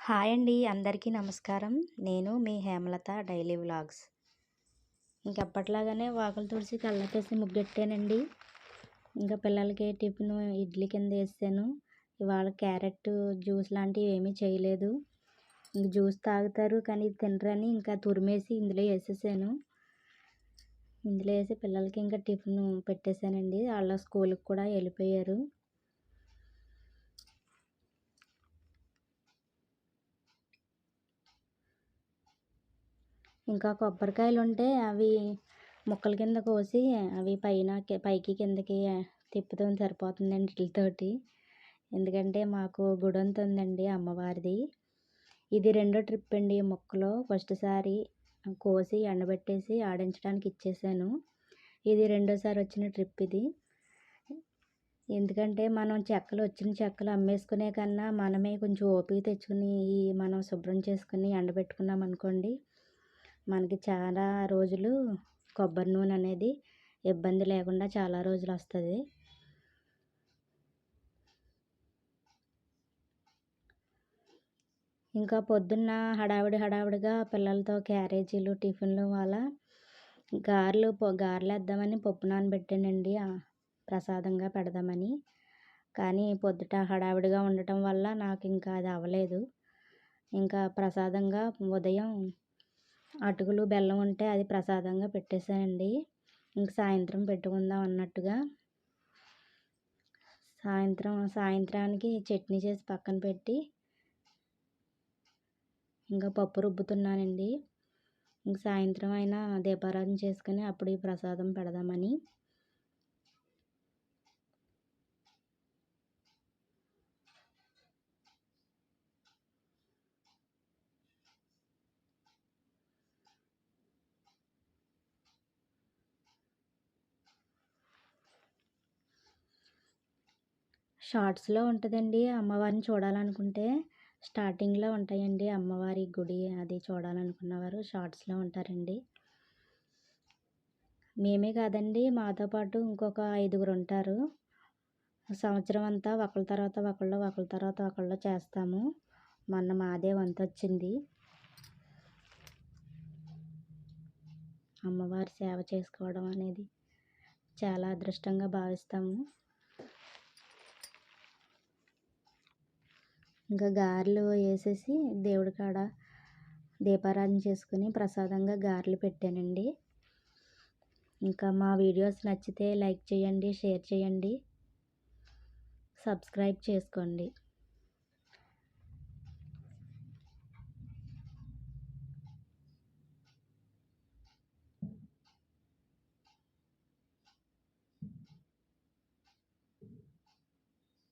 Hi అండి, అందరికీ నమస్కారం. నేను మీ హేమలత డైలీ వ్లాగ్స్. ఇంకెప్పట్లాగానే వాకిలి తుడిచి కళ్ళకేసి ముగ్గెట్టానండి. ఇంకా పిల్లలకి టిఫిన్ ఇడ్లీ కింద వేసాను. ఇవాళ క్యారెట్ జ్యూస్ లాంటివి ఏమీ చేయలేదు. ఇంక జ్యూస్ తాగుతారు కానీ తినరని ఇంకా తురిమేసి ఇందులో వేసేసాను. ఇందులో వేసి పిల్లలకి ఇంకా టిఫిన్ పెట్టేశానండి. వాళ్ళ స్కూల్కి కూడా వెళ్ళిపోయారు. ఇంకా కొబ్బరికాయలు ఉంటే అవి ముక్కల కింద కోసి అవి పైకి కిందకి తిప్పుతూ సరిపోతుందండి వీటితోటి. ఎందుకంటే మాకు గుడంత ఉందండి అమ్మవారిది. ఇది రెండో ట్రిప్ అండి. ముక్కలు ఫస్ట్ సారి కోసి ఎండబెట్టేసి ఆడించడానికి ఇచ్చేసాను. ఇది రెండోసారి వచ్చిన ట్రిప్ ఇది. ఎందుకంటే మనం వచ్చిన చెక్కలు అమ్మేసుకునే కన్నా మనమే కొంచెం ఓపిక తెచ్చుకుని మనం శుభ్రం చేసుకుని ఎండబెట్టుకున్నాం అనుకోండి, మనకి చాలా రోజులు కొబ్బరి నూనె అనేది ఇబ్బంది లేకుండా చాలా రోజులు వస్తుంది. ఇంకా పొద్దున్న హడావిడిగా పిల్లలతో క్యారేజీలు టిఫిన్లు వాళ్ళ గారెలు వేద్దామని పప్పు నానబెట్టానండి, ప్రసాదంగా పెడదామని. కానీ పొద్దుట హడావిడిగా ఉండటం వల్ల నాకు ఇంకా అది అవ్వలేదు. ఇంకా ప్రసాదంగా ఉదయం అటుకులు బెల్లం ఉంటే అది ప్రసాదంగా పెట్టేశానండి. ఇంక సాయంత్రం పెట్టుకుందాం అన్నట్టుగా సాయంత్రానికి చట్నీ చేసి పక్కన పెట్టి ఇంకా పప్పు రుబ్బుతున్నానండి. ఇంక సాయంత్రం అయినా దీపారాధన చేసుకుని అప్పుడు ఈ ప్రసాదం పెడదామని. షార్ట్స్లో ఉంటుందండి. అమ్మవారిని చూడాలనుకుంటే స్టార్టింగ్లో ఉంటాయండి. అమ్మవారి గుడి అది చూడాలనుకున్నవారు షార్ట్స్లో ఉంటారండి. మేమే కాదండి, మాతో పాటు ఇంకొక 5గురు ఉంటారు. సంవత్సరం అంతా ఒకళ్ళ తర్వాత ఒకళ్ళు చేస్తాము. మొన్న మాదే వంతు వచ్చింది. అమ్మవారి సేవ చేసుకోవడం అనేది చాలా అదృష్టంగా భావిస్తాము. ఇంకా గారెలు వేసేసి దేవుడి కాడ దీపారాధన చేసుకుని ప్రసాదంగా గారెలు పెట్టానండి. ఇంకా మా వీడియోస్ నచ్చితే లైక్ చేయండి, షేర్ చేయండి, సబ్స్క్రైబ్ చేసుకోండి.